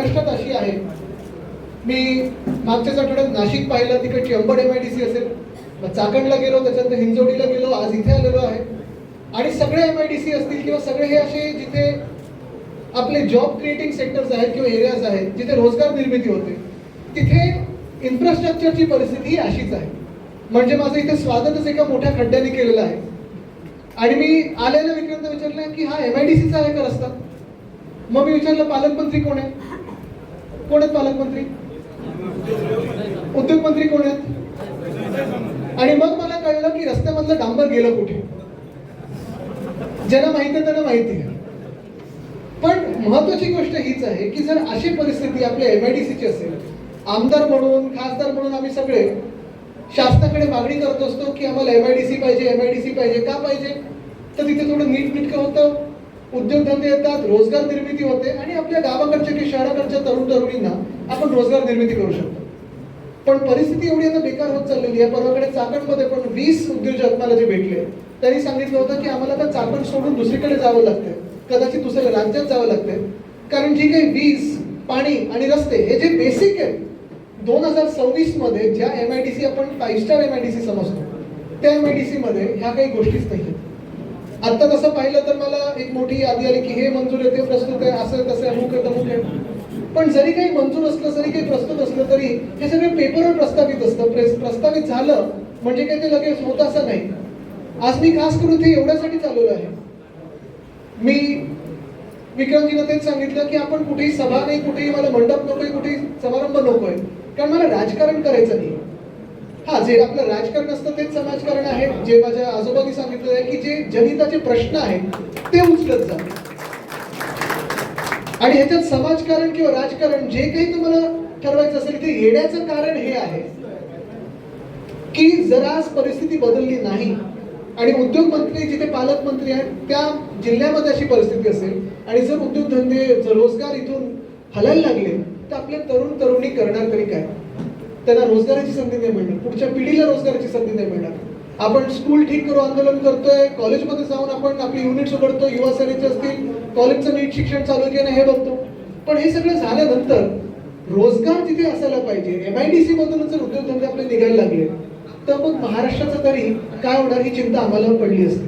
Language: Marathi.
महाराष्ट्रात अशी आहे. मी मागच्याच आठवड्यात नाशिक पाहिलं, तिकडची अंबड MIDC असेल, मग चाकणला गेलो, त्याच्यानंतर हिंजवडीला गेलो, आज इथे आलेलो आहे. आणि सगळे MIDC असतील किंवा सगळे हे असे जिथे आपले जॉब क्रिएटिंग सेक्टर्स आहेत किंवा एरियाज आहेत जिथे रोजगार निर्मिती होते, तिथे इन्फ्रास्ट्रक्चरची परिस्थिती ही अशीच आहे. म्हणजे माझं इथे स्वागतच एका मोठ्या खड्ड्याने केलेलं आहे. आणि मी आलेल्या विक्रेता विचारलं की हा MIDCचा आहे का रस्ता. मग मी विचारलं पालकमंत्री कोण आहे, कोण आहेत पालकमंत्री, उद्योगमंत्री कोण आहेत. आणि मग मला कळलं की रस्त्यामधलं डांबर गेलं कुठे. ज्यांना माहिती आहे त्यांना माहिती आहे. पण महत्वाची गोष्ट हीच आहे की जर अशी परिस्थिती आपल्या MIDCची असेल, आमदार म्हणून खासदार म्हणून आम्ही सगळे शासनाकडे मागणी करत असतो की आम्हाला MIDC पाहिजे. का पाहिजे तर तिथे थोडं नीटनेटकं होतं, उद्योगधंदे येतात, रोजगार निर्मिती होते आणि आपल्या गावाकडच्या की शहराकडच्या तरुण तरुणींना आपण रोजगार निर्मिती करू शकतो. पण परिस्थिती एवढी आता बेकार होत चाललेली आहे. परवाकडे चाकणमध्ये पण 20 उद्योजक मला जे भेटले त्यांनी सांगितलं होतं की आम्हाला आता चाकण सोडून दुसरीकडे जावं लागतंय, कदाचित दुसऱ्या राज्यात जावं लागतंय. कारण जी काही वीज, पाणी आणि रस्ते हे जे बेसिक आहे 2026 मध्ये ज्या MIDC आपण 5 स्टार MIDC समजतो त्या MIDC मध्ये ह्या काही गोष्टीच नाही. आता तसं पाहिलं तर मला एक मोठी यादी आली की हे मंजूर आहे, ते प्रस्तुत आहे, असं तसं अमुक आहे तमुक आहे. पण जरी काही मंजूर असलं, जरी काही प्रस्तुत असलं तरी हे सगळे पेपरवर प्रस्तावित असतं. प्रस्तावित झालं म्हणजे काही ते लगेच होतं असं नाही. आज मी खास करून ते एवढ्यासाठी चालवलं आहे. मी विक्रमजींना तेच सांगितलं की आपण कुठेही सभा नाही, कुठेही मला मंडप नकोय, कुठेही समारंभ नकोय, कारण मला राजकारण करायचं नाही. हा, जे आपलं राजकारण असतं तेच समाजकारण आहे. जे माझ्या आजोबांनी सांगितलं आहे की जे जनहिताचे प्रश्न आहेत ते उचलत जा. आणि ह्याच्यात समाजकारण किंवा राजकारण जे काही तुम्हाला ठरवायचं असेल ते येण्याचं कारण हे आहे की जर आज परिस्थिती बदलली नाही आणि उद्योगमंत्री जिथे पालकमंत्री आहेत त्या जिल्ह्यामध्ये अशी परिस्थिती असेल आणि जर उद्योगधंदे, जर रोजगार इथून हलायला लागले तर आपले तरुण तरुणी करणार तरी काय. त्यांना रोजगाराची संधी नाही मिळणार, पुढच्या पिढीला रोजगाराची संधी नाही मिळणार. आपण स्कूल ठीक करू आंदोलन करतोय, कॉलेजमध्ये जाऊन आपण आपली युनिट्स उघडतो, युवा सेनेचे असतील, कॉलेजचं नीट शिक्षण चालू केलं हे बघतो. पण हे सगळं झाल्यानंतर रोजगार जिथे असायला पाहिजे, MIDC मधूनच जर उद्योगधंदे आपले निघायला लागले तर मग महाराष्ट्राचं तरी काय होणार ही चिंता आम्हाला पडली असते.